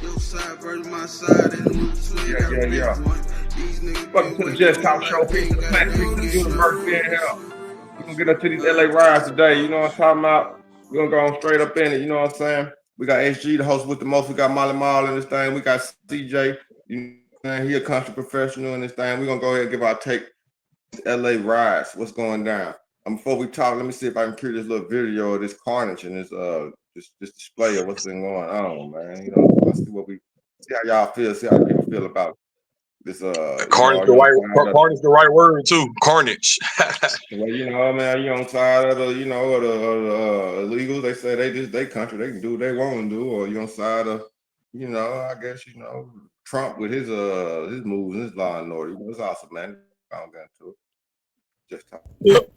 Yeah. Welcome to the Just Talk Show. Peace to the planet, peace to the universe being here. We're going to get up to these LA riots today. You know what I'm talking about? We're going to go on straight up in it. You know what I'm saying? We got SG, the host with the most. We got Molly Mall in this thing. We got CJ. You know what I'm saying? He a country professional in this thing. We're going to go ahead and give our take. LA riots. What's going down? Before we talk, let me see if I can cue this little video of this carnage and this display of what's been going on, man. You know, let's see how y'all feel, see how people feel about this. Carnage, carnage, the right word too. Carnage. Well, you know, man, you on side of the, you know, of the illegals. They say they country, they can do what they want to do, or you on side of, you know, I guess you know Trump with his moves and his law and order. It's awesome, man. I don't get into it. Just talk. Yep.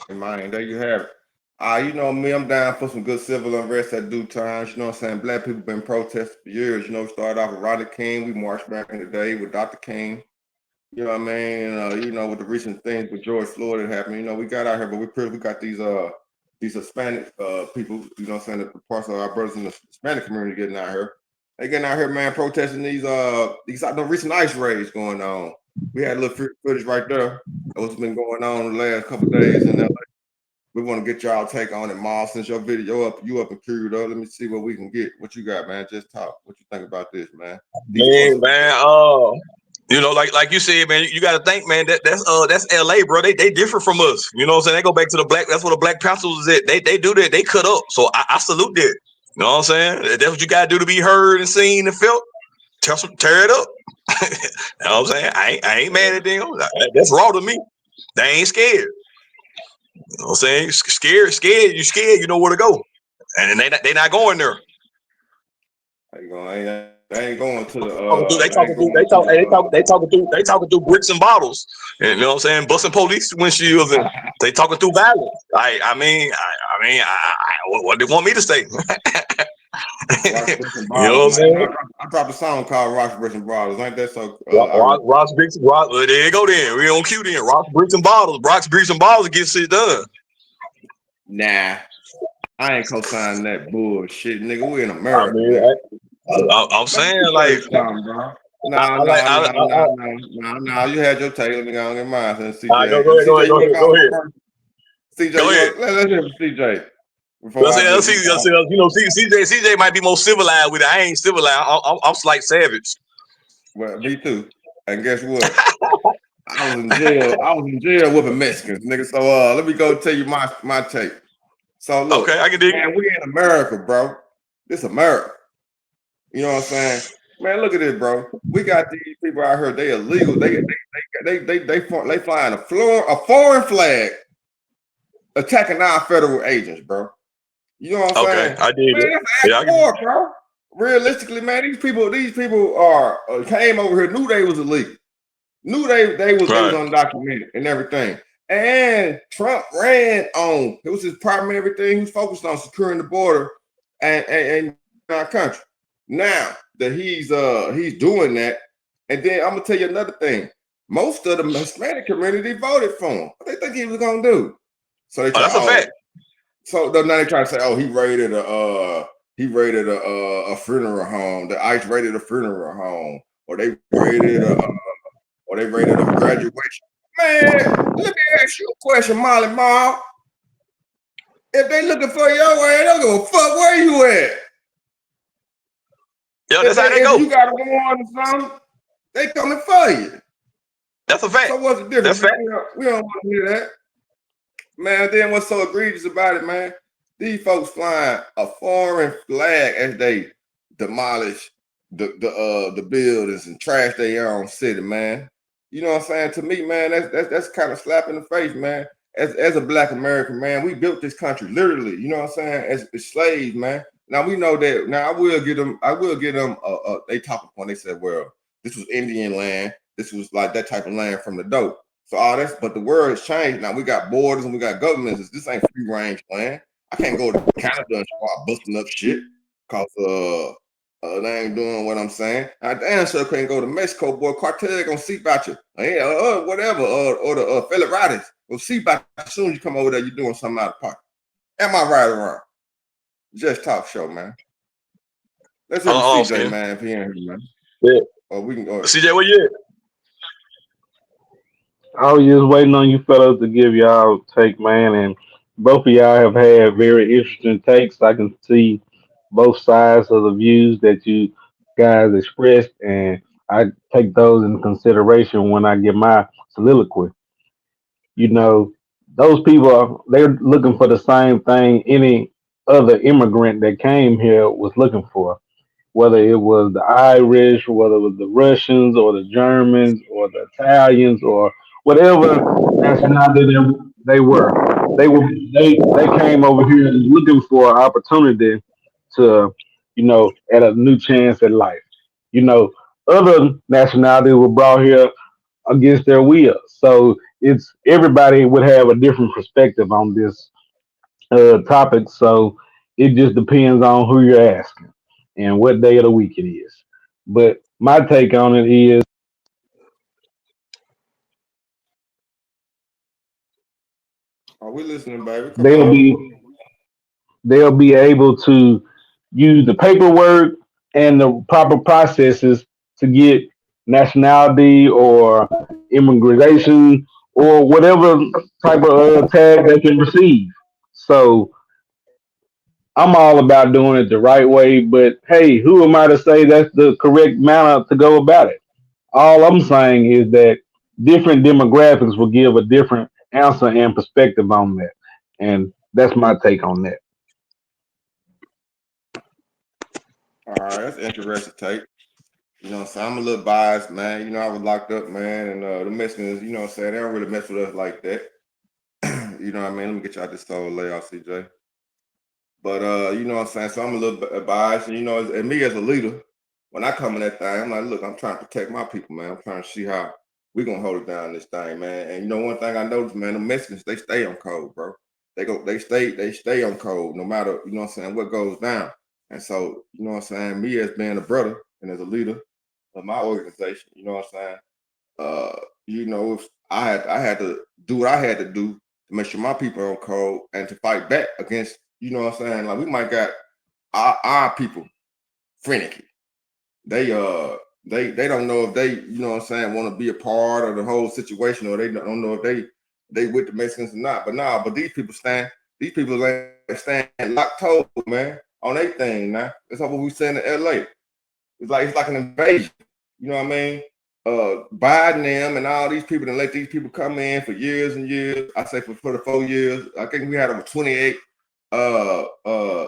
Man, there you have it. You know me, I'm down for some good civil unrest at due times. You know what I'm saying? Black people been protesting for years. You know, started off with Rodney King. We marched back in the day with Dr. King. You know what I mean? You know, with the recent things with George Floyd that happened, you know, we got out here, but we got these Hispanic people, you know what I'm saying, the parts of our brothers in the Hispanic community getting out here. They getting out here, man, protesting these the recent ICE raids going on. We had a little footage right there of what's been going on the last couple of days in LA. We want to get y'all take on it, Miles. Since your video you up and queued up, let me see what we can get. What you got, man? Just talk. What you think about this, man? You know, like you said, man, you got to think, man, that's LA, bro. They different from us. You know what I'm saying? They go back to the black. That's what the Black Panthers was at. They do that. They cut up. So I salute that. You know what I'm saying? That's what you got to do to be heard and seen and felt. Tear it up. You know what I'm saying? I ain't mad at them. That's raw to me. They ain't scared. You know what I'm saying? Scared. You scared. You know where to go. And they not going there. They ain't going to the. They talking through bricks and bottles. And, you know what I'm saying? Busting police windshields and they talking through violence. I mean, what they want me to say? You know what I'm saying? I dropped a song called Rocks, Bricks, and Bottles. Ain't that so? Rocks, bricks, and bottles. There you go. Then we on cue. Then rocks, bricks, and bottles. Rocks, bricks, and bottles get shit done. Nah, I ain't co-signing that bullshit, nigga. We in America. I'm saying like, no. You had your take. Let me go on in mine. CJ, go ahead. CJ, let's hear from CJ. CJ might be more civilized with it. I ain't civilized. I'm like savage. Well, me too. And guess what? I was in jail whooping Mexicans, nigga. So let me go tell you my take. So look, okay, I can dig man, we in America, bro. This America. You know what I'm saying? Man, look at this, bro. We got these people out here. They illegal. They flying a foreign flag, attacking our federal agents, bro. You know what I'm saying? Okay, I did it. That's war, bro. Realistically, man, these people are came over here, knew they was illegal, knew they was undocumented and everything. And Trump ran on it was his primary thing. He was focused on securing the border and our country. Now that he's doing that, and then I'm gonna tell you another thing. Most of the Hispanic community voted for him. What they think he was gonna do? So they that's a fact. So now they try to say, oh, he raided a funeral home. The ICE raided a funeral home, or they raided a graduation. Man, let me ask you a question, Molly Mall. If they looking for your ass, they don't give a fuck where you at. Yeah, that's how they If go. you got a warrant or something, they coming for you. That's a fact. So what's the difference, That's man? fact. We don't want to hear that. Man, then what's so egregious about it, man? These folks flying a foreign flag as they demolish the buildings and trash their own city, man. You know what I'm saying? To me, man, that's kind of slap in the face, man. As a black American, man, we built this country literally, you know what I'm saying, as slaves, man. Now we know that. Now I will get them they talk upon, they said, well, this was Indian land, this was like that type of land from the dope. So all that's, but the world has changed. Now we got borders and we got governments. This ain't free range land. I can't go to Canada and start busting up shit because they ain't doing what I'm saying. I damn sure can't go to Mexico, boy. Cartel gonna see about you. Whatever. Or the Federatis will see about you as soon as you come over there. You're doing something out of pocket. Am I right or wrong? Just talk show, man. Let's hear from CJ, Skin. man. If he ain't here, man. Yeah. Or we can go. CJ, where you at? I was just waiting on you fellas to give y'all take, man, and both of y'all have had very interesting takes. I can see both sides of the views that you guys expressed, and I take those into consideration when I give my soliloquy. You know, those people they're looking for the same thing any other immigrant that came here was looking for, whether it was the Irish, whether it was the Russians or the Germans or the Italians or whatever nationality they were. They were they came over here looking for an opportunity to, at a new chance at life. You know, other nationalities were brought here against their will. So it's everybody would have a different perspective on this topic. So it just depends on who you're asking and what day of the week it is. But my take on it is Are we listening, baby? Come they'll on. be they'll be able to use the paperwork and the proper processes to get nationality or immigration or whatever type of tag they can receive. So I'm all about doing it the right way, but hey, who am I to say that's the correct manner to go about it? All I'm saying is that different demographics will give a different answer and perspective on that. And that's my take on that. All right, that's interesting take. You know what I'm saying? I'm a little biased, man. You know, I was locked up, man, and the Mexicans, you know what I'm saying, they don't really mess with us like that. You know what I mean? Let me get you out this soul layout, CJ. But you know what I'm saying? So I'm a little biased, and you know, and me as a leader, when I come in that thing, I'm like, look, I'm trying to protect my people, man. I'm trying to see how we gonna hold it down this thing, man. And you know, one thing I noticed, man, the Mexicans, they stay on code, bro. They stay on code no matter, you know what I'm saying, what goes down. And so, you know what I'm saying, me as being a brother and as a leader of my organization, you know what I'm saying? Uh, if I had to do what I had to do to make sure my people are on code and to fight back against, you know what I'm saying? Like we might got our people finicky. They they don't know if they, you know what I'm saying, want to be a part of the whole situation, or they don't know if they with the Mexicans or not. But nah, but these people like stand locked toes, man, on their thing now. That's what we saying in LA. It's like an invasion. You know what I mean? Biden them and all these people, and let these people come in for years and years. I say for the 4 years. I think we had over 28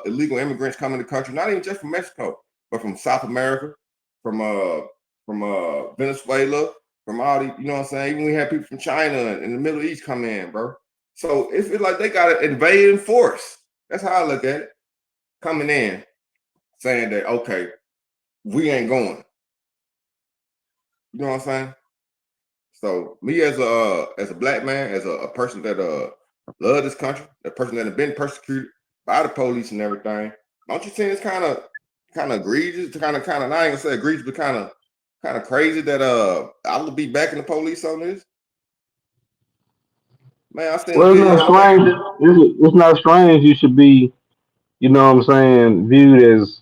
illegal immigrants coming to the country, not even just from Mexico, but from South America, from Venezuela, from all the, you know what I'm saying? Even we had people from China and the Middle East come in, bro. So it's like they got an invading force. That's how I look at it. Coming in, saying that, okay, we ain't going. You know what I'm saying? So me as a black man, as a person that love this country, a person that has been persecuted by the police and everything, don't you think it's kind of egregious, kind of I ain't gonna say egregious, but kind of crazy that I will be backing the police on this? Man, I seen a Well, it's video not today. strange. It's not strange you should be, what I'm saying, viewed as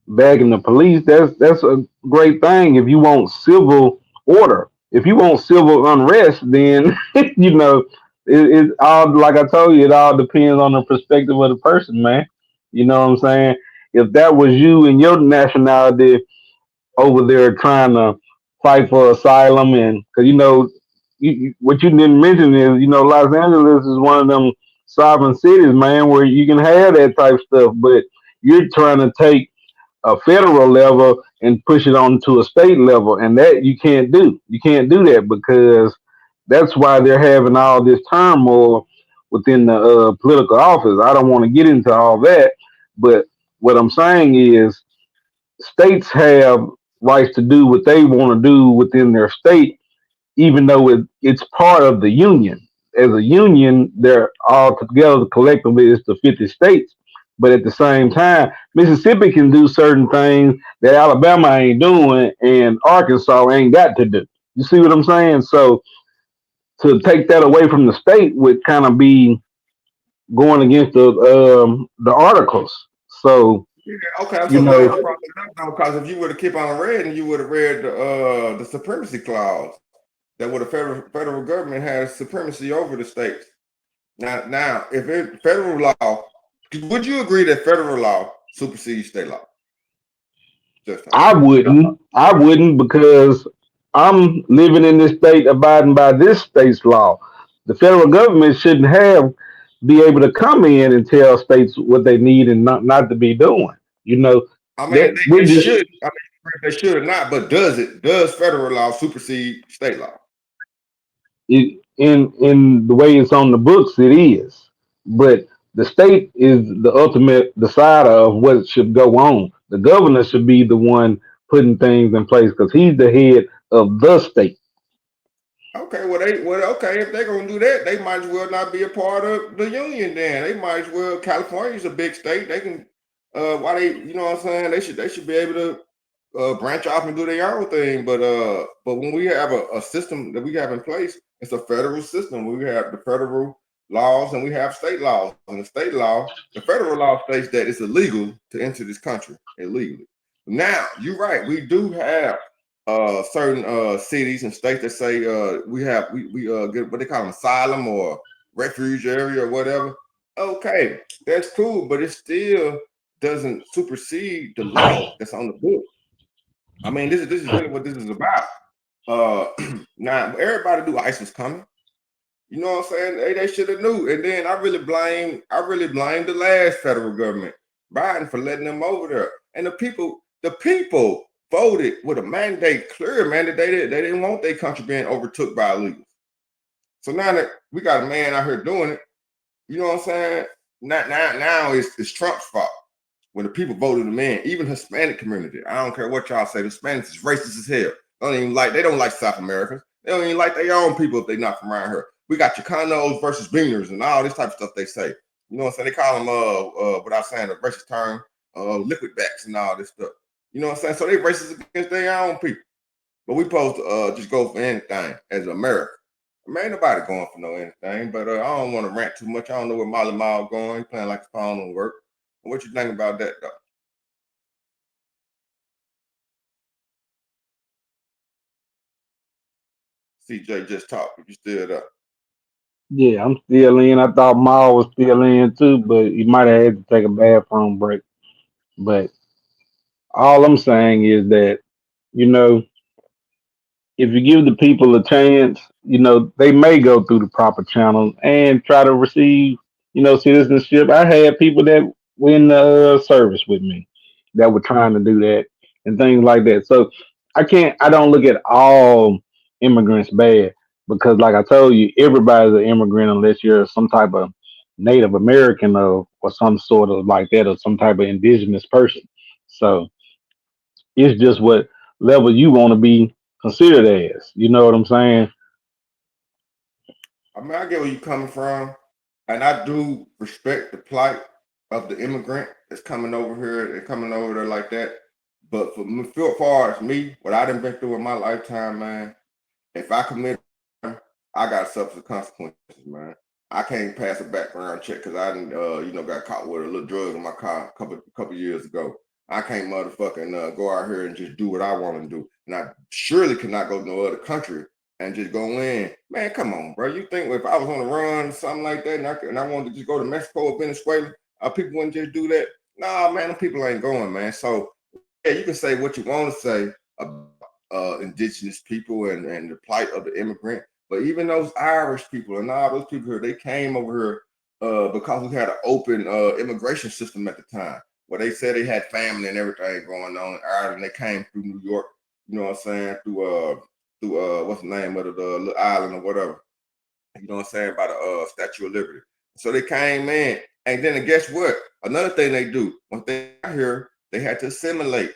bagging the police. That's a great thing if you want civil order. If you want civil unrest, then you know It all, like I told you, it all depends on the perspective of the person, man. You know what I'm saying? If that was you and your nationality over there trying to fight for asylum, and because what you didn't mention is Los Angeles is one of them sovereign cities, man, where you can have that type of stuff, but you're trying to take a federal level and push it on to a state level, and that you can't do. You can't do that because that's why they're having all this turmoil within the political office. I don't want to get into all that, but what I'm saying is states have rights to do what they want to do within their state, even though it's part of the union. As a union, they're all together collectively, it's the 50 states. But at the same time, Mississippi can do certain things that Alabama ain't doing and Arkansas ain't got to do. You see what I'm saying? So to take that away from the state would kind of be going against the articles. So Yeah, okay, I'm you so glad know, you brought that up now, because if you would have kept on reading, you would have read the supremacy clause that would the federal government has supremacy over the states. Now, if it federal law, would you agree that federal law supersedes state law? Just I wouldn't because I'm living in this state abiding by this state's law. The federal government shouldn't have be able to come in and tell states what they need and not to be doing. You know I mean, that they we're just should. I mean, they should not. But does it? Does federal law supersede state law? in the way it's on the books. It is, but the state is the ultimate decider of what should go on. The governor should be the one putting things in place because he's the head of the state. Okay, okay. If they're gonna do that, they might as well not be a part of the union. Then they might as well. California's a big state. They can. Why they? You know what I'm saying? They should be able to branch off and do their own thing. But when we have a system that we have in place, it's a federal system. We have the federal laws and we have state laws. And the state law, the federal law states that it's illegal to enter this country illegally. Now, you're right. We do have certain cities and states that say we get what they call an asylum or refuge area or whatever. Okay, that's cool, but it still doesn't supersede the law that's on the book. I mean, this is really what this is about. Uh, now everybody knew ICE was coming. You know what I'm saying? They should have knew. And then I really blame the last federal government, Biden, for letting them over there. And the people voted with a mandate, clear mandate. They didn't want their country being overtook by illegals. So now that we got a man out here doing it, you know what I'm saying? Now it's Trump's fault when the people voted him in, even Hispanic community. I don't care what y'all say. The Hispanics is racist as hell. They don't like South Americans. They don't even like their own people if they're not from around here. We got Chicanos versus Beaners and all this type of stuff they say. You know what I'm saying? They call them without saying a racist term, liquid backs and all this stuff. You know what I'm saying? So they racist against their own people. But we supposed to just go for anything as America. Man, ain't nobody going for no anything, but I don't want to rant too much. I don't know where Molly Mile going. He playing like his phone don't work. What you think about that, though? CJ just talked. You still there? Yeah, I'm still in. I thought Maul was still in too, but he might have had to take a bathroom break. But all I'm saying is that, you know, if you give the people a chance, they may go through the proper channels and try to receive, citizenship. I had people that were in the service with me that were trying to do that and things like that. So I don't look at all immigrants bad because, like I told you, everybody's an immigrant unless you're some type of Native American or some sort of like that or some type of indigenous person. So it's just what level you want to be considered as. You know what I'm saying? I mean, I get where you coming from, and I do respect the plight of the immigrant that's coming over here and coming over there like that. But for me, as far as me, what I done been through in my lifetime, man, if I commit, I got to suffer the consequences, man. I can't pass a background check because I didn't, got caught with a little drug in my car a couple years ago. I can't motherfucking go out here and just do what I want to do, and I surely cannot go to no other country and just go in. Man, come on, bro. You think if I was on the run or something like that and I wanted to just go to Mexico or Venezuela, people wouldn't just do that? Nah, man, them people ain't going, man. So, yeah, you can say what you want to say about indigenous people and the plight of the immigrant. But even those Irish people and all those people here, they came over here because we had an open immigration system at the time. Where they said they had family and everything going on in Ireland. They came through New York, you know what I'm saying, through what's the name of the little island or whatever, you know what I'm saying, by the Statue of Liberty. So they came in, and then guess what? Another thing they do, once they got here, they had to assimilate.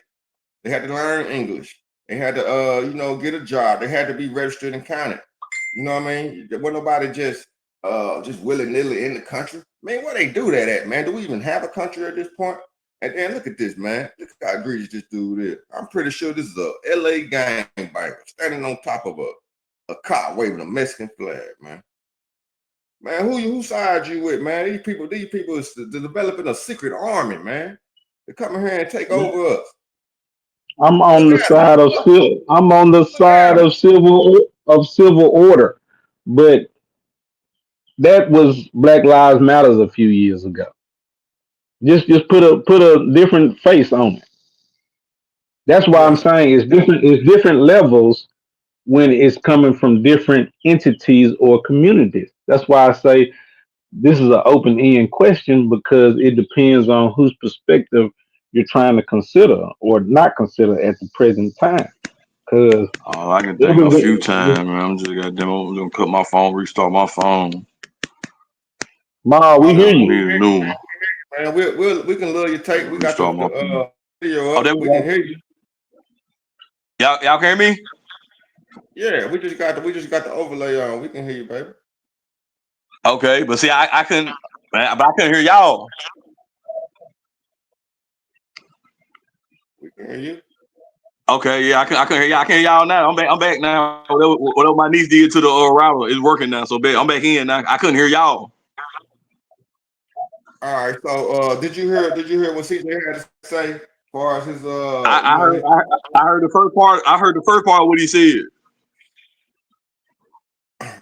They had to learn English. They had to, get a job. They had to be registered and counted. You know what I mean? There wasn't nobody just willy-nilly in the country. Man, where they do that at, man? Do we even have a country at this point? And then look at this, man. Look how egregious this dude is. I'm pretty sure this is a LA gangbanger standing on top of a car waving a Mexican flag, man. Man, who side you with, man? These people is developing a secret army, man. They're coming here and take over us. I'm on the side of civil order, but that was Black Lives Matters a few years ago. Just put a different face on it. That's why I'm Yeah. saying it's different levels when it's coming from different entities or communities. That's why I say this is an open end question because it depends on whose perspective you're trying to consider or not consider at the present time. Because Oh, I can think of a few times, man. I'm just I'm gonna cut my phone, restart my phone. Ma, we hear Oh, you. Need a new one. man, we can love your take. We got Restart my phone. the video Oh, up. there we We go. can hear you. Y'all can hear me? Yeah, we just got the overlay on. We can hear you, baby. Okay, but see, I couldn't, but I couldn't hear y'all. We can hear you. Okay, yeah, I can hear y'all. I can hear y'all now. I'm back now. Whatever my niece did to the router is working now. So I'm back in now. I couldn't hear y'all. All right. So did you hear what CJ had to say as far as his I heard I heard the first part. I heard the first part of what he said.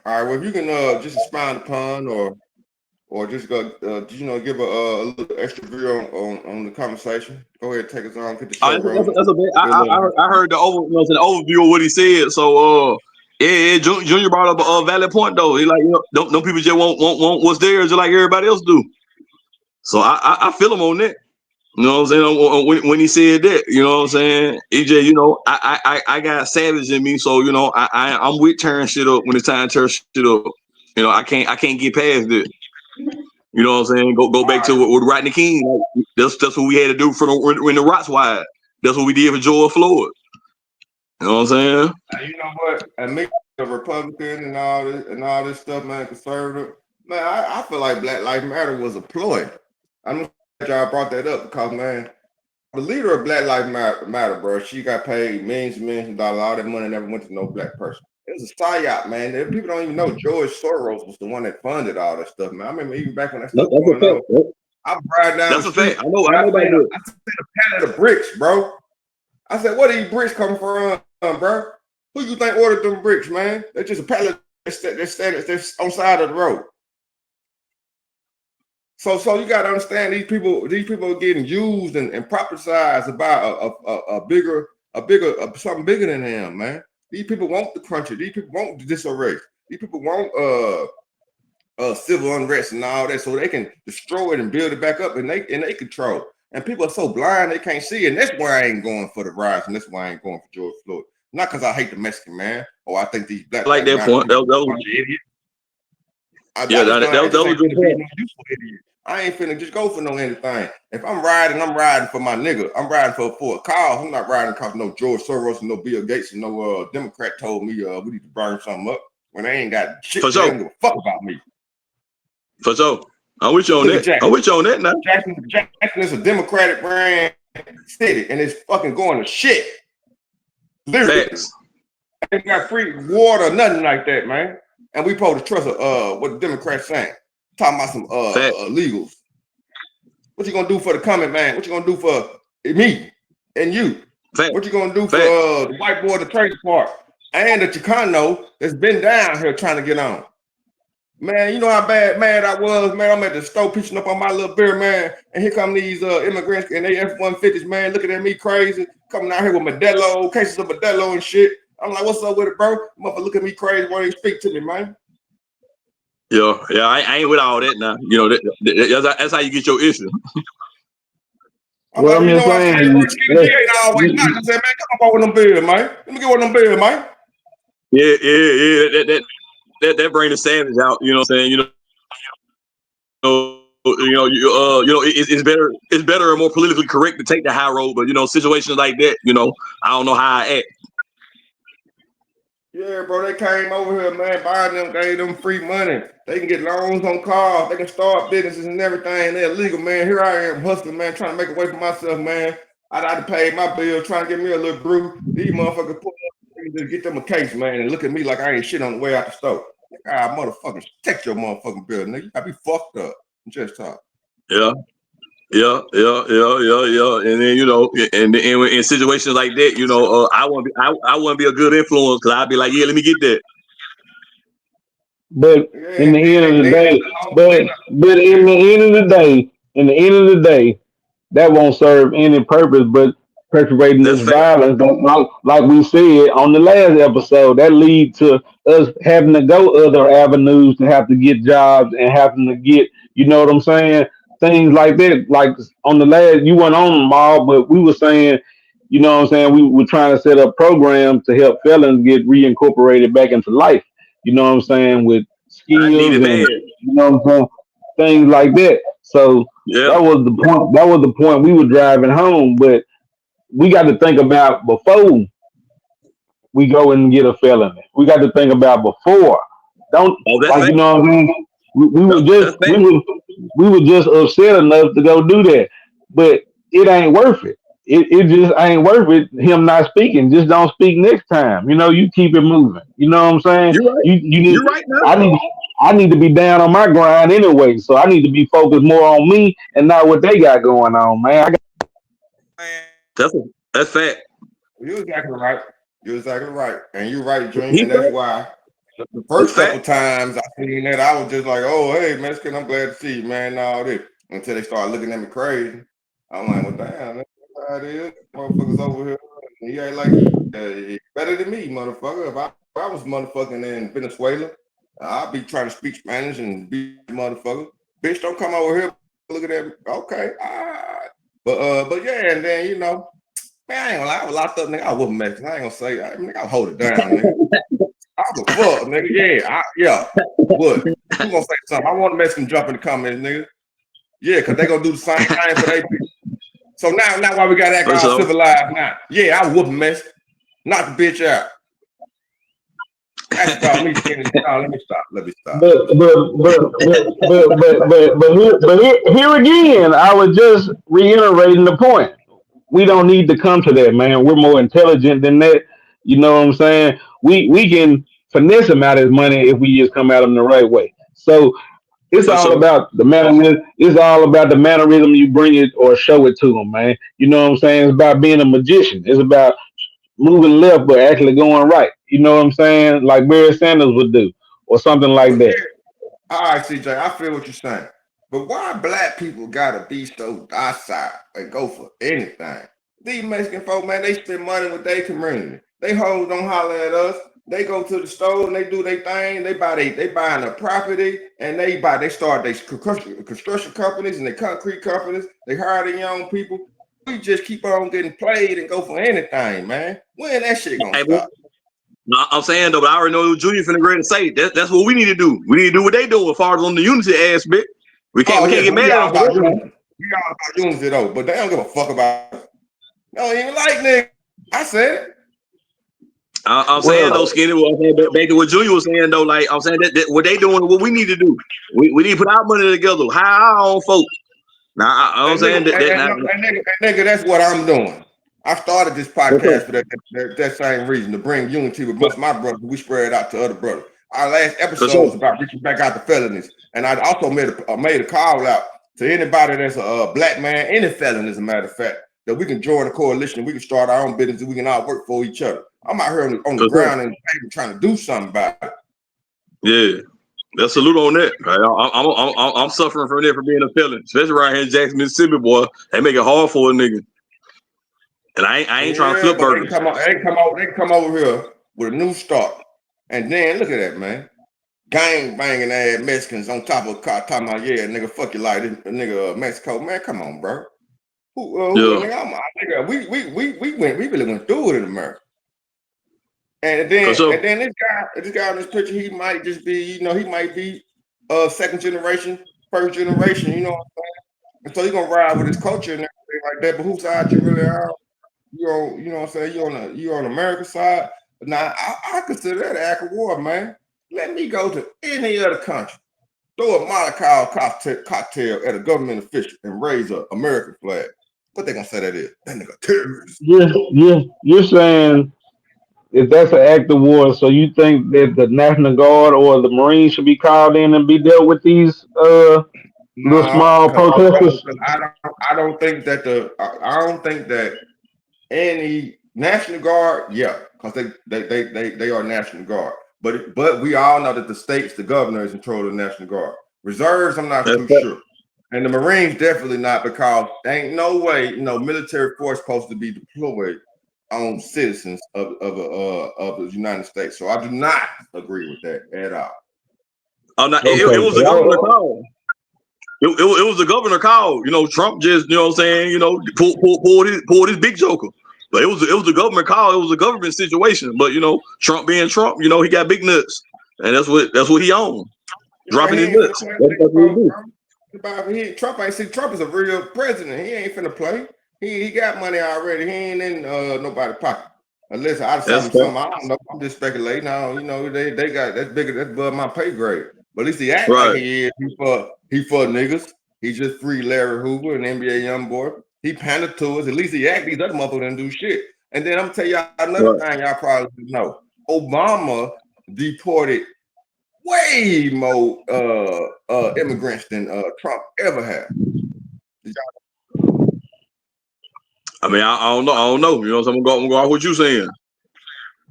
all right, well, if you can just expound upon or just go give a little extra view on the conversation. Go ahead, take us on, get the show rolling. That's a bit. I heard the overview of what he said. So yeah, Junior brought up a valid point though. He like, don't people just want what's theirs just like everybody else do. So I feel him on that. You know what I'm saying? When he said that, you know what I'm saying? EJ, I got savage in me, so I'm with tearing shit up when it's time to tear shit up. I can't get past it. You know what I'm saying? Go back to what Rodney King. Like, that's what we had to do for when the Rots wide. That's what we did for George Floyd. You know what I'm saying? And you know what? And me, a Republican and all this stuff, man, conservative. Man, I feel like Black Lives Matter was a ploy. I'm glad y'all brought that up because, man, the leader of Black Lives Matter, bro, she got paid millions and millions of dollars. All that money never went to no black person. It was a psyop, man. People don't even know George Soros was the one that funded all that stuff, man. I remember even back when that stuff That's going a on. fact. I ride down That's the a street. fact. I know about that. I seen a pallet of bricks, bro. I said, where these bricks coming from, bro? Who you think ordered them bricks, man? They're just a pallet. They're on side of the road. So you got to understand these people are getting used and prophesized about something bigger than them, man. These people want the country. These people want the disarray. These people want civil unrest and all that, so they can destroy it and build it back up, and they control. And people are so blind they can't see it. And that's why I ain't going for the riots, and that's why I ain't going for George Floyd. Not because I hate the Mexican man, or I think these black Like that point. That was a bunch of idiots. that was a good point. No useful idiot. I ain't finna just go for no anything. If I'm riding for my nigga. I'm riding for a cause. I'm not riding because no George Soros and no Bill Gates and no Democrat told me we need to burn something up when they ain't got shit. For sure. They don't give a fuck about me. For sure. I'm with you on that. I'm with you on that now. Jackson is a Democratic ran city and it's fucking going to shit. Literally. Facts. Ain't got free water, nothing like that, man. And we supposed to trust what the Democrats saying. Talking about some illegals. What you gonna do for the coming man? What you gonna do for me and you? Fact. What you gonna do for the white boy at the trailer park? and the Chicano that's been down here trying to get on. Man, you know how mad I was, man. I'm at the store pitching up on my little beer, man. And here come these immigrants and they F-150s, man, looking at me crazy, coming out here with Modelo, cases of Modelo and shit. I'm like, what's up with it, bro? Motherfucker look at me crazy, won't even speak to me, man. Yeah, I ain't with all that now. You know, that's how you get your issue. I'm Well, like, I'm you just know, I said, saying, bro, Skinny G ain't always nice. I said, man, come up with them beer, man. Let me get one of them beer, man. Yeah. That bring the savage out. You know what I'm saying? It's better and more politically correct to take the high road. But situations like that, I don't know how I act. Yeah, bro, they came over here, man, buying them, gave them free money. They can get loans on cars, they can start businesses and everything. They're legal, man. Here I am hustling, man, trying to make a way for myself, man. I had to pay my bill, trying to get me a little brew. These motherfuckers pull up, just get them a case, man, and look at me like I ain't shit on the way out the store. Ah, motherfuckers, take your motherfucking bill, nigga. You gotta be fucked up. Just talk. Yeah. Yeah. And then and in situations like that, I wouldn't be a good influence because I'd be like, yeah, let me get that. but Yeah, in the end of the they day, but in the end of the day, that won't serve any purpose but perpetrating this That's fact. violence. Like we said on the last episode, that lead to us having to go other avenues to have to get jobs and having to get, you know what I'm saying? Things like that. Like on the last, you went on them all, but we were saying, you know what I'm saying? We were trying to set up programs to help felons get reincorporated back into life. You know what I'm saying? With I need skills it and, bad. you know what I'm saying? Things like that. So Yeah. that was the point. That was the point we were driving home. But we got to think about before we go and get a felony. We got to think about before. Don't Oh, that's like you fact. know what I mean. We were just That's fact. we were just upset enough to go do that, but it ain't worth it. It just ain't worth it. Him not speaking. Just don't speak next time. You know, you keep it moving. You know what I'm saying? You're right. You need. You're right now. I need. I need to be down on my grind anyway, so I need to be focused more on me and not what they got going on, man. I got That's fact. You're exactly right. You're exactly right. And you're right, Dream. He And that's fact. why the That's first couple fact. times I seen that, I was just like, oh, hey, Mexican, I'm glad to see you, man. And all this. Until they started looking at me crazy. I'm like, well, damn, that's how it is. Motherfuckers over here. And he ain't like he better than me, motherfucker. If I was motherfucking in Venezuela, I'd be trying to speak Spanish and be motherfucker. Bitch, don't come over here looking at me. Okay, all right. But yeah, and then man, I ain't gonna lie, I was locked up, nigga. I was Mexican. I ain't gonna say, nigga, I'll hold it down, nigga. I was fuck, nigga. Yeah. What? Who gonna say something? I want a Mexican jump in the comments, nigga. Yeah, because they gonna do the same thing for they people. So now why we gotta act For all sure. civilized now? Yeah, I whoop Mexican. Knock the bitch out. That's about me skinning. No, let me stop. but here again, I was just reiterating the point. We don't need to come to that, man. We're more intelligent than that. You know what I'm saying? We can finesse them out of his money if we just come at them the right way. So it's For all sure. about the mannerism. It's all about the mannerism you bring it or show it to them, man. You know what I'm saying? It's about being a magician. It's about moving left but actually going right. You know what I'm saying? Like Barry Sanders would do, or something like But that. yeah, all right, CJ, I feel what you're saying. But why black people gotta be so docile and go for anything? These Mexican folk, man, they spend money with their community. They hoes don't holler at us. They go to the store and they do their thing. They buying a property and they start their construction companies and their concrete companies. They hire the young people. We just keep on getting played and go for anything, man. When that shit gonna Hey, stop? no, I'm saying though, but I already know what Junior finna grade to say. That's what we need to do. We need to do what they do as far as on the unity aspect. Oh We can't yeah, get but we mad at all them for about that. unity. We all about unity though, but they don't give a fuck about us. They don't even like niggas. I said it. I'm saying though, Well, Skinny. Well, I'm saying back to what Junior was saying though. Like I'm saying that what they doing, what we need to do. We need to put our money together. Hire our own folks. Now I'm And saying nigga, that now. nigga, that's what I'm doing. I started this podcast for that same reason, to bring unity amongst my brothers. We spread out to other brothers. Our last For episode sure. was about reaching back out to felonies. And I also made a call out to anybody that's a black man, any felon, as a matter of fact, that we can join a coalition, we can start our own business, and we can all work for each other. I'm out here on the For sure. ground and trying to do something about it. Yeah. Let's salute on that. I'm suffering from that for being a felon, especially right here in Jackson, Mississippi, boy. They make it hard for a nigga. And I ain't trying to Yeah, flip but burgers. they come over here with a new start. And then look at that, man. Gang banging ass Mexicans on top of a car talking about, yeah, nigga, fuck you like this nigga Mexico. Man, come on, bro. Yeah. Nigga, we really went through it in America. And For sure. then this guy in this picture, he might just be, he might be second generation, first generation, you know what I'm saying? And so he's gonna ride with his culture and everything like that. But whose side you really are? You know what I'm saying? You on America's side. Now I consider that an act of war, man. Let me go to any other country, throw a Molotov cocktail at a government official and raise an American flag. What they gonna say that is? That nigga terrorist. You're saying if that's an act of war, so you think that the National Guard or the Marines should be called in and be dealt with these little No, small protesters? I don't think that I don't think that any National Guard, yeah, because they are National Guard. But we all know that the states, the governor is in control of the National Guard. Reserves, I'm not That's too sure. And the Marines definitely not, because there ain't no way, military force supposed to be deployed on citizens of the United States. So I do not agree with that at all. Oh, no, it Okay, was the governor call. It was the governor call. Trump just, you know what I'm saying, pulled his big joker. But it was the government call. It was a government situation. But Trump being Trump, he got big nuts, and that's what he owned, Yeah, dropping he his ain't finna nuts. play That's what he do. Trump ain't see Trump is a real president. He ain't finna play. He got money already. He ain't in nobody's pocket. Unless I That's something I don't know. I'm just speculating. Now they got that's bigger. That's above my pay grade. But at least he act like right. he is. He for niggas. He just free Larry Hoover, an NBA young boy. He pandered to us. At least he act. These other motherfuckers didn't do shit. And then I'm tell y'all another thing y'all probably know. Obama deported way more immigrants than Trump ever had. I mean, I don't know. I don't know. So I'm gonna go off what you saying.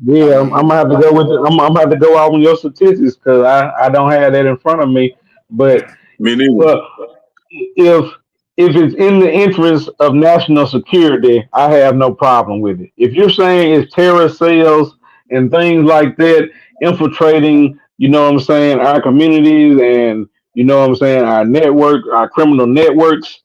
Yeah, I'm gonna have to go with I'm gonna have to go out on your statistics because I don't have that in front of me. But Me neither. uh, if it's in the interest of national security, I have no problem with it. If you're saying it's terrorist cells and things like that infiltrating, what I'm saying, our communities and what I'm saying, our network, our criminal networks,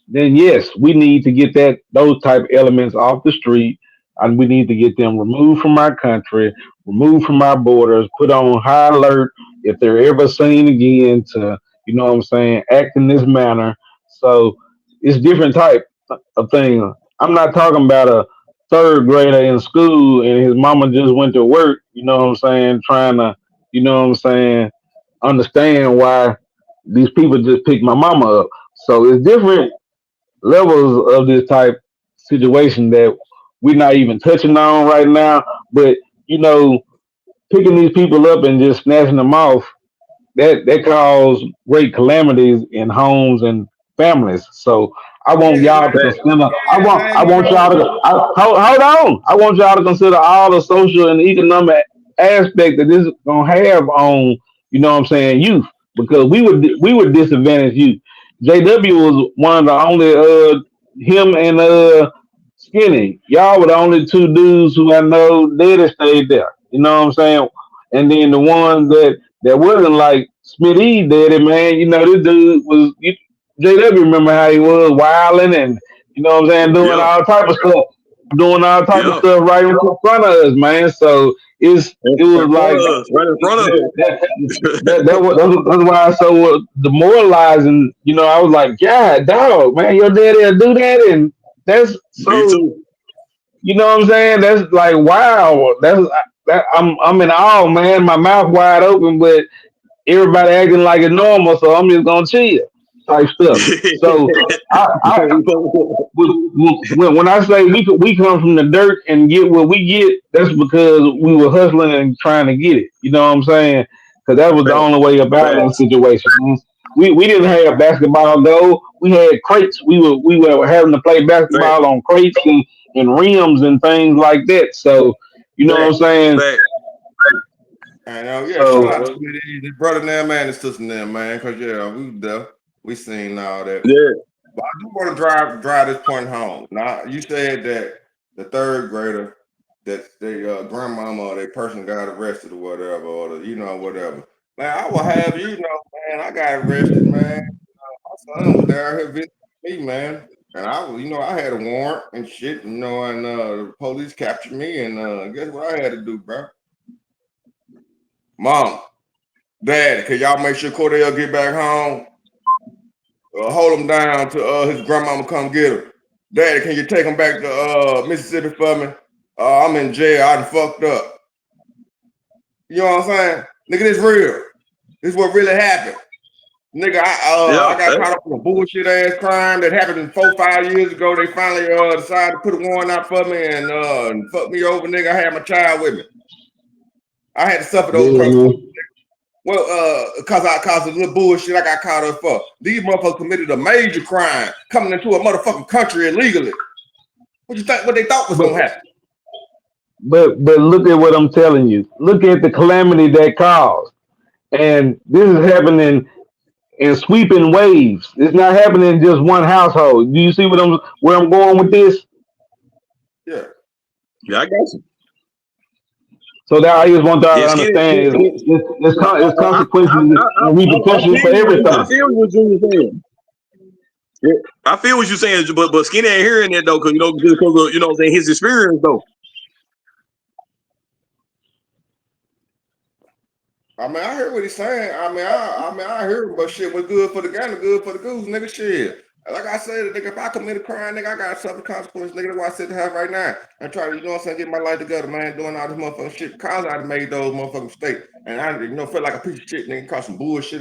then yes, we need to get those type of elements off the street, and we need to get them removed from our country, removed from our borders, put on high alert if they're ever seen again to, what I'm saying, act in this manner. So it's different type of thing. I'm not talking about a third grader in school and his mama just went to work, what I'm saying, trying to, what I'm saying, understand why these people just picked my mama up. So it's different levels of this type situation that we're not even touching on right now. But picking these people up and just snatching them off, that cause great calamities in homes and families. So I want Yeah, y'all to man. consider. Yeah, I man. want y'all to. Hold on. I want y'all to consider all the social and economic aspect that this is gonna have on. What I'm saying, youth, because we would disadvantage youth. JW was one of the only him and Skinny. Y'all were the only two dudes who I know that stayed there. You know what I'm saying? And then the ones that wasn't like Smitty daddy, man. This dude was JW. Remember how he was wilding and what I'm saying, doing Yeah. all type of stuff, Yeah. right in front of us, man. So it In was front like of us. Right in front of us. that, that's why I so demoralizing. I was like, God, dog, man, your daddy'll do that, and that's Me so. too. You know what I'm saying? That's like wow. I'm in awe, man. My mouth wide open, but everybody acting like it's normal, so I'm just gonna chill type stuff. So I when I say we come from the dirt and get what we get, that's because we were hustling and trying to get it. You know what I'm saying? Because that was the Fact. only way about that situation. We didn't have basketball though. We had crates. We were having to play Fact. basketball on crates and rims and things like that. So You know what I'm saying? Fact. And yeah, shout out to So the brother there, man, and sister there, man, because yeah, we was there, we seen all that. Yeah. But I do want to drive this point home. Now, you said that the third grader, that their grandmama or their person got arrested or whatever, or whatever. Man, I will have you know, man, I got arrested, man. My son was down here visiting me, man. And I was, I had a warrant and shit, and the police captured me, and guess what I had to do, bro? Mom, Dad, can y'all make sure Cordell get back home? Hold him down to his grandmama come get him. Daddy, can you take him back to Mississippi for me? I'm in jail. I done fucked up. You know what I'm saying? Nigga, this real. This is what really happened. Nigga, I got caught up in a bullshit ass crime that happened 4-5 years ago. They finally decided to put a warrant out for me and fuck me over, nigga. I had my child with me. I had to suffer those consequences. Well, cause of the little bullshit I got caught up for. These motherfuckers committed a major crime coming into a motherfucking country illegally. What you think? What they thought was gonna happen? but look at what I'm telling you. Look at the calamity that caused. And this is happening in sweeping waves. It's not happening in just one household. Do you see where I'm going with this? Yeah. Yeah, I got you. So that I just want y'all Yeah, to skinny. understand is it's consequences and I repercussions for I everything. feel what you're saying. Yeah. I feel what you're saying, but Skinny ain't hearing that though, because because of, what I'm saying, his experience though. I mean, I hear what he's saying. I hear him, but shit, what's good for the gander, good for the goose, nigga. Shit. Like I said, nigga, if I commit a crime, nigga, I got to suffer consequences, nigga. That's why I sit in the house right now and try to, get my life together, man, doing all this motherfucking shit. Cause I made those motherfucking mistakes. And I, felt like a piece of shit, nigga, caught some bullshit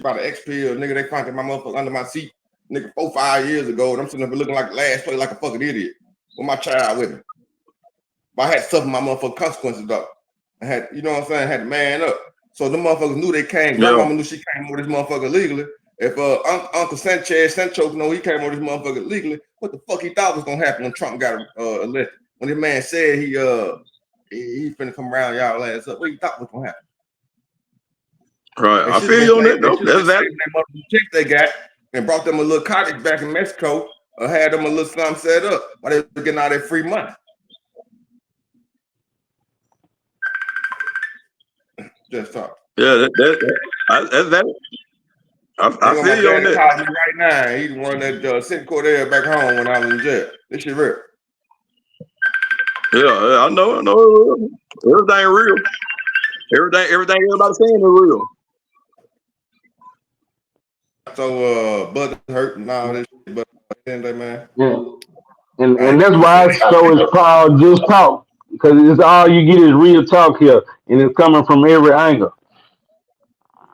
by the X-Pill, nigga. They found my motherfucker under my seat, nigga, 4-5 years ago. And I'm sitting there looking like the last place like a fucking idiot with my child with me. But I had to suffer my motherfucking consequences, though. I had, I had to man up. So the motherfuckers knew they came. Grandmama knew she came over this motherfucker legally. If Uncle Sancho know he came over this motherfucker legally, what the fuck he thought was gonna happen when Trump got elected? When this man said he finna come around y'all ass up, what he thought was gonna happen? Right, I feel you on that though. That's that. Check they got and brought them a little cottage back in Mexico, or had them a little something set up while they were getting all that free money. Just talk. Yeah, that's that. I feel you on that. Called me right now. He the one that sent Cordell back home when I was in jail. This shit real. Yeah, I know. Everything real. Everything everybody's saying is real. So Bud hurt and all this shit, but at the end of the day, man. Yeah. And that's why it's so it's called just talk. Because it's all you get is real talk here. And it's coming from every angle.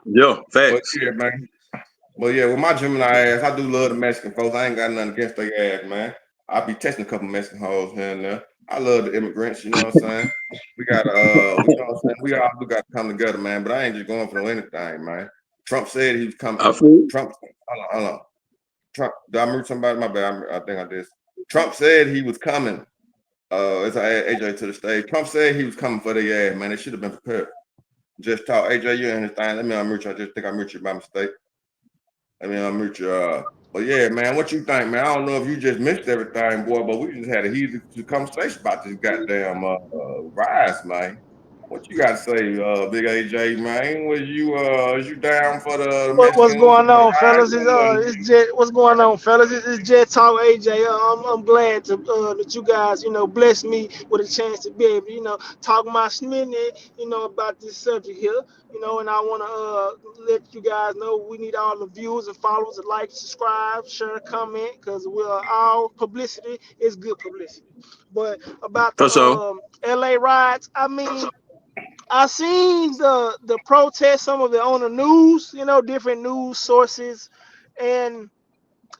Yeah, But facts. yeah, man. But yeah, with my Gemini ass, I do love the Mexican folks. I ain't got nothing against their ass, man. I be testing a couple Mexican hoes here and there. I love the immigrants, you know what I'm saying? We got we all do got to come together, man. But I ain't just going for no anything, man. Trump said he was coming. I feel. Trump, hold on. Trump, did I mute somebody? My bad. I think I did. Trump said he was coming. As I add AJ to the stage. Trump said he was coming for their ass, man. They should have been prepared. Just talk. AJ, you in his thing. Let me unmute you. I just think I muted you by mistake. Let me unmute you. But yeah, man, what you think, man? I don't know if you just missed everything, boy, but we just had a heated conversation about this goddamn rise, man. What you got to say, Big AJ, man? Was you down for the What's Mexicans going and the on, rise? fellas? It's Jet. What's going on, fellas? It's Jet Talk AJ. I'm glad that you guys, bless me with a chance to be able, talk my smitty, about this subject here, and I want to let you guys know we need all the viewers and followers to like, subscribe, share, comment, because we're all publicity is good publicity. But about the For sure. LA riots, I mean. I seen the protests, some of it on the news, different news sources, and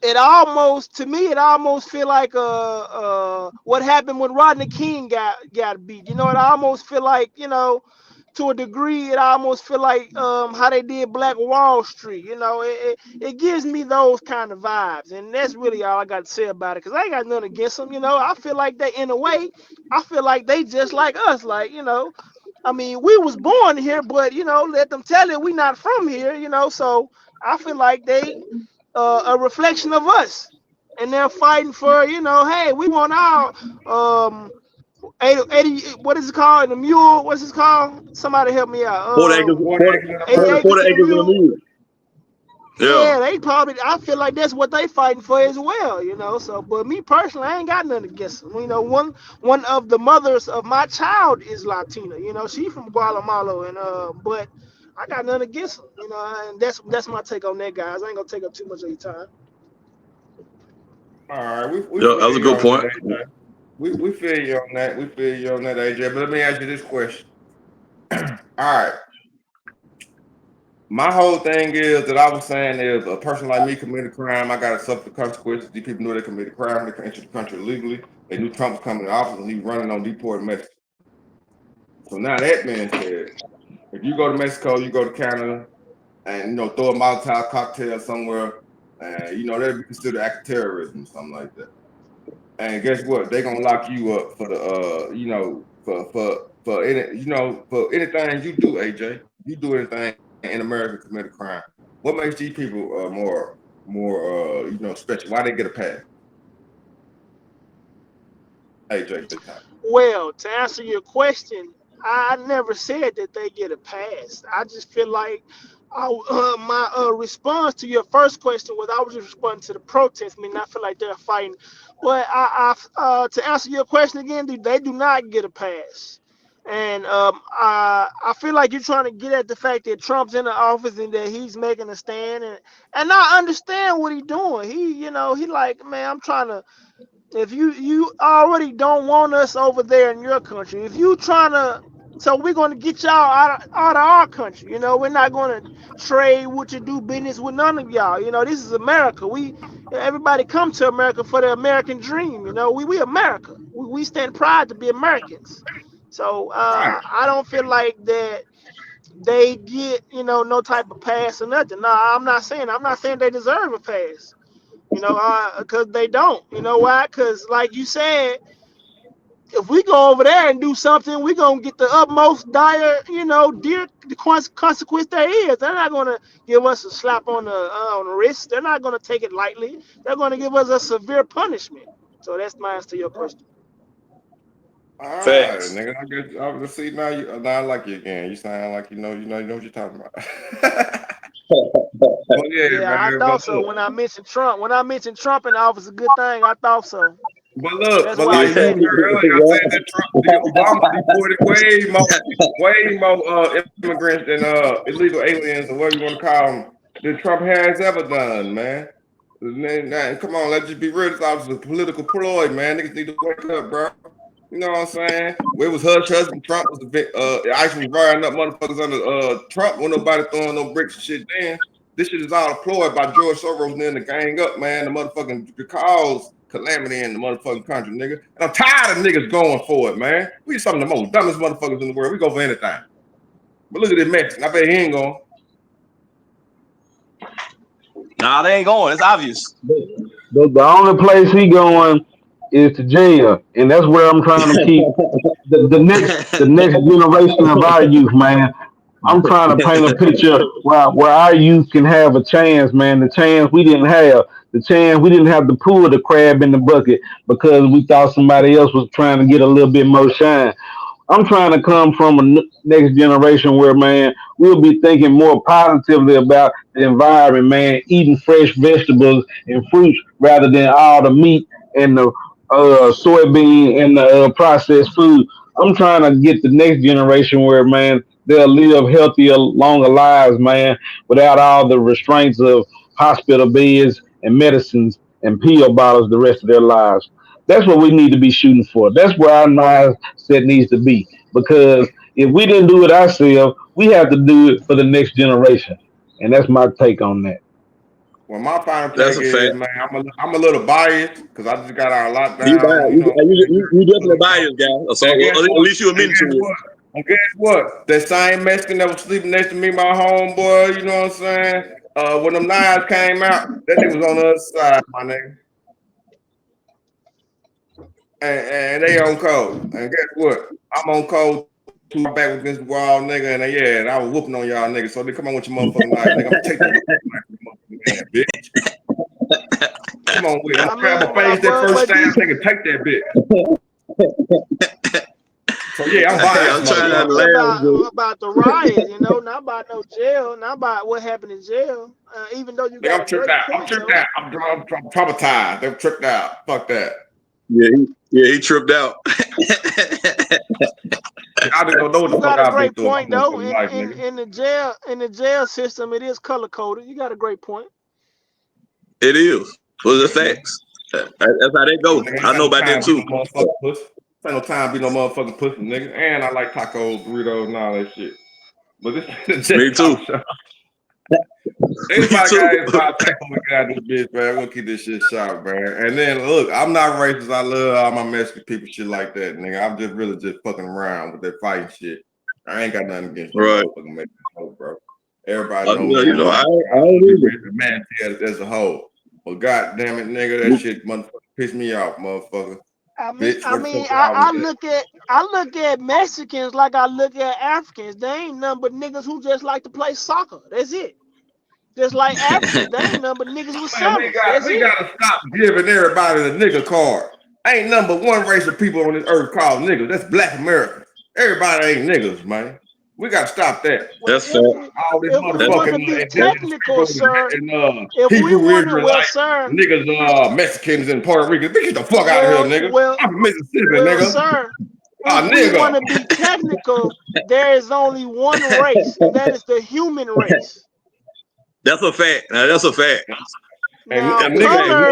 to me, it almost feel like what happened when Rodney King got beat. It almost feel like to a degree, it almost feel like how they did Black Wall Street. You know, it gives me those kind of vibes, and that's really all I got to say about it. Cause I ain't got nothing against them. You know, I feel like they, in a way, I feel like they just like us. Like, you know, I mean, we was born here, but you know, let them tell it we not from here. You know, so I feel like they a reflection of us, and they're fighting for, you know, hey, we want our 80, what is it called? The mule, what's it called? Somebody help me out. 40 acres, 40 40, acres in 80 America. acres 40 to the acres in a mule. mule. Yeah. Yeah, they probably, I feel like that's what they fighting for as well, you know. So, but me personally, I ain't got nothing against them. You know, one of the mothers of my child is Latina. You know, she from Guatemala, and but I got nothing against them. You know, and that's my take on that, guys. I ain't gonna take up too much of your time. All right, we Yeah, that feel was a you good on that, point. AJ. We feel you on that. We feel you on that, AJ. But let me ask you this question. All right. My whole thing is that I was saying is a person like me committed a crime, I gotta suffer the consequences. These people knew they committed a crime, they entered the country illegally. They knew Trump was coming to office and he running on deported Mexico. So now that man said, if you go to Mexico, you go to Canada, and you know, throw a Molotov cocktail somewhere, and you know, that'd be considered act of terrorism or something like that. And guess what? They're gonna lock you up for the you know, for any, you know, for anything you do, AJ. You do anything in America commit a crime. What makes these people more you know, special? Why they get a pass? AJ, take time. Well, to answer your question, I never said that they get a pass. I just feel like my response to your first question was I was just responding to the protest. I mean, I feel like they're fighting. But to answer your question again, they do not get a pass. And I feel like you're trying to get at the fact that Trump's in the office and that he's making a stand, and I understand what he's doing. He, you know, he like, man, I'm trying to, if you already don't want us over there in your country, if you trying to, so we're going to get y'all out of our country. You know, we're not going to trade with you, do business with none of y'all. You know, this is America. Everybody come to America for the American dream. You know, we America. We stand proud to be Americans. So Right. I don't feel like that they get, you know, no type of pass or nothing. No, I'm not saying they deserve a pass. You know, because they don't. You know why? Because, like you said, if we go over there and do something, we're going to get the utmost dire, you know, dear the consequence there is. They're not going to give us a slap on the wrist. They're not going to take it lightly. They're going to give us a severe punishment. So that's my answer to your question. All right, Facts. nigga. I guess let's see now I like you again. You sound like you know what you're talking about. But yeah, Yeah, I man. thought so. When I mentioned Trump in the office, a good thing. I thought so. Look, That's but why I like you said it. heard earlier, I said that Trump, Obama deported way more immigrants than illegal aliens or whatever you want to call them than Trump has ever done, man. Now, come on, let's just be real. This was a political ploy, man. Niggas need to wake up, bro. You know what I'm saying? Where was hush hush when Trump was the big ICE was riding up motherfuckers under Trump when nobody throwing no bricks and shit then. This shit is all employed by George Soros and then the gang up, man. The motherfucking the cause calamity in the motherfucking country, nigga. And I'm tired of niggas going for it, man. We some of the most dumbest motherfuckers in the world. We go for anything. But look at this Mexican. I bet he ain't going. Nah, they ain't going. It's obvious. The only place he going is to jail, and that's where I'm trying to keep the next generation of our youth, man. I'm trying to paint a picture where our youth can have a chance, man. The chance we didn't have, the chance we didn't have to pull the crab in the bucket because we thought somebody else was trying to get a little bit more shine. I'm trying to come from a next generation where, man, we'll be thinking more positively about the environment, man, eating fresh vegetables and fruits rather than all the meat and the soybean and the processed food. I'm trying to get the next generation where, man, they'll live healthier, longer lives, man, without all the restraints of hospital beds and medicines and pill bottles the rest of their lives. That's what we need to be shooting for. That's where our mindset needs to be. Because if we didn't do it ourselves, we have to do it for the next generation. And that's my take on that. Well, my final That's take a is, fact. man, I'm a little biased because I just got our You buy lockdown, you you, know. you definitely biased, guy. So And guess at what? least you And admit to guess it. what? And guess what? That same Mexican that was sleeping next to me, my homeboy, you know what I'm saying? When them knives came out, that nigga was on the other side, my nigga. And they on code. And guess what? I'm on code too, back with this wild nigga, and and I was whooping on y'all niggas. So they come on with your motherfucking knife, nigga. I'm gonna take that motherfucking knife, bitch. Come on with it. I'm gonna face that first stab, nigga. Take that bitch. So yeah, I'm biased. I'm trying not to laugh, about the riot, you know, not about no jail, not about what happened in jail. Even though you got I'm tripped out. I'm tripped out. I'm traumatized. They're tripped out. Fuck that. Yeah, he tripped out. I just don't know what the fuck got a I've been great through point in my though. life, nigga. In the jail system, it is color coded. You got a great point. It is. Those are facts. That's how they go. Nigga, I know about that too. Ain't no time to be no motherfucking pussy, nigga. And I like tacos, burritos, and all that shit. But this is just Me too. Anybody got any five seconds we got this bitch, man? We're gonna keep this shit sharp, man. And then look, I'm not racist. I love all my Mexican people, shit like that, nigga. I'm just really just fucking around with that fighting shit. I ain't got nothing against you, motherfucking Mexican, bro. Everybody know me. You know, I don't either. Man, as a whole. But god damn it, nigga, that shit motherfucker pissed me off, motherfucker. I look at Mexicans like I look at Africans. They ain't nothing but niggas who just like to play soccer. That's it. Just like Africans, they ain't nothing but niggas with sandals. We gotta stop giving everybody the nigga card. Ain't number one race of people on this earth called niggas. That's Black Americans. Everybody ain't niggas, man. We gotta stop that. That's fair. All this if we want to be technical, sir, if we want to, well, sir, niggas, Mexicans and Puerto Ricans, get the fuck out of here, nigga. I'm from Mississippi, nigga. Sir, if we want to be technical, there is only one race, and that is the human race. That's a fact. That's a fact. Now, color,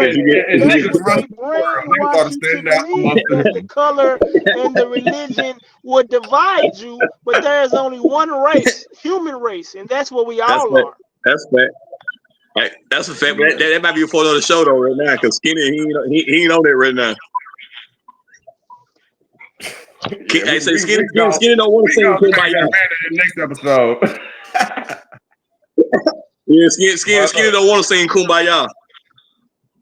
that's what they brainwash you to believe, that the color and the religion would divide you, but there is only one race, human race, and that's what we all are. That's fact. Right. That's a fact. That might be for another show though right now, because Skinny he ain't on it right now. I say Skinny don't want to sing Kumbaya. Next episode. Yeah, Skinny don't want to sing Kumbaya.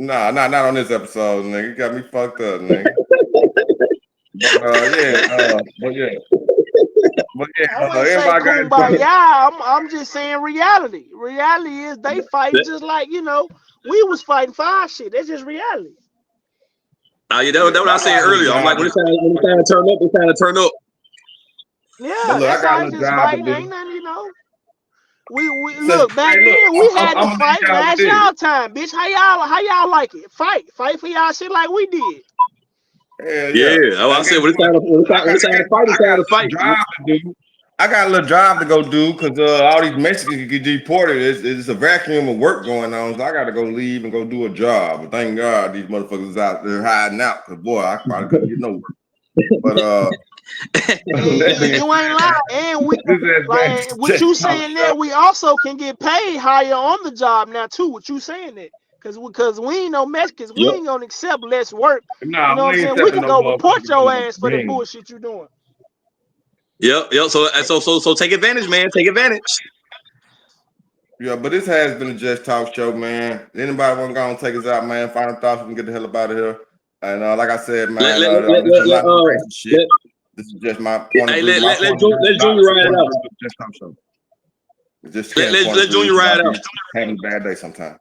Nah, not on this episode, nigga. You got me fucked up, nigga. But yeah. I wouldn't say Kumbaya. I'm just saying reality. Reality is they fight just like, you know, we was fighting for our shit. That's just reality. Yeah, that's what I said earlier. I'm like, when it's time to turn up, it's time to turn up. Yeah, that's how I just fighting. Ain't nothing, you know. We look back then. We had to fight. Now it's y'all time, bitch. How y'all like it? Fight for y'all shit like we did. Yeah. I said when it's time to fight, it's time to fight. I got a little job to go do because all these Mexicans get deported. It's a vacuum of work going on, so I got to go leave and go do a job. But thank God these motherfuckers out there hiding out, because boy, I probably couldn't get no work. But you ain't lying. And we like what you saying there, we also can get paid higher on the job now too. What you saying that? Because we ain't no Mexicans, we ain't gonna accept less work. Nah, you know what I'm saying? We can go report your ass for the bullshit you doing. Yep. So take advantage, man. Take advantage. Yeah, but this has been a Just Talk show, man. Anybody want to go and take us out, man? Final thoughts, we can get the hell up out of here. And like I said, man, this is not crazy shit. This is just my point of view. Let Junior ride it out. Just Talk show. Just let Junior ride out. Having a bad day sometimes.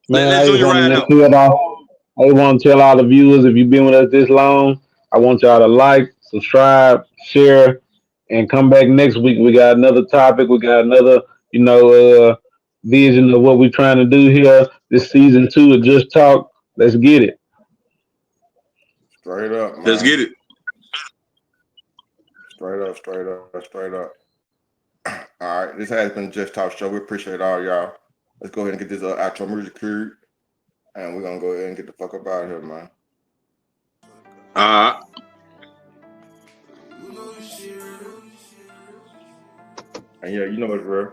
Man, I just want to tell all the viewers, if you've been with us this long, I want y'all to like, subscribe, share, and come back next week. We got another topic. We got another, vision of what we're trying to do here. This season 2 of Just Talk. Let's get it. Straight up, man. Let's get it. Straight up. All right, this has been Just Talk show. We appreciate all y'all. Let's go ahead and get this outro music cleared, and we're gonna go ahead and get the fuck up out of here, man. And yeah, you know it's real.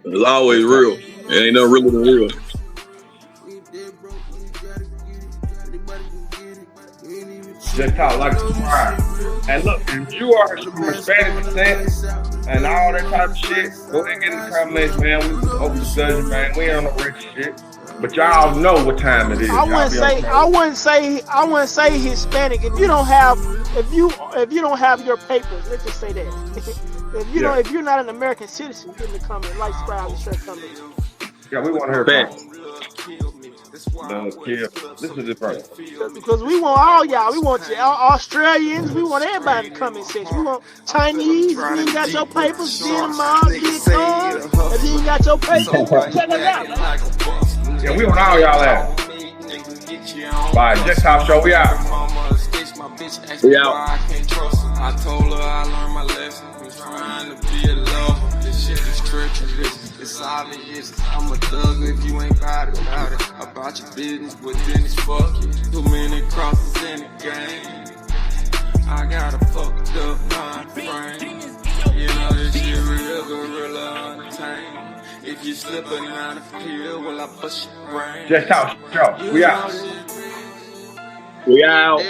It's always real. It ain't no realer than real. Just talk, like, subscribe. And look, if you are from Hispanic descent and all that type of shit, go ahead and get in the comments, man. We open discussion, man. We ain't on no rich shit. But y'all know what time it is. I wouldn't say Hispanic. If you don't have your papers, let's just say that. if you're not an American citizen, get in the comment, like, subscribe, and share comments. Yeah, we want to hear from you. Listen to this part. Because we want all y'all. We want Australians. We want everybody in the comment section. We want Chinese. If you ain't got your papers, Vietnam, Vietcong. If you ain't got your papers, check us out. Yeah, we want all y'all at. Bye. Just Talk Show. We out. We out. I told her I learned my lesson. Was trying to be a lover. This shit is treacherous. It's obvious. I'm a thug if you ain't about it. About your business, but then it's fuck you. Too many crosses in the game. I got a fucked up mind frame. You know this shit real gorilla entertainment. If you slipping out of pill, well I bust your brain. Just Talk Show. We out. We out.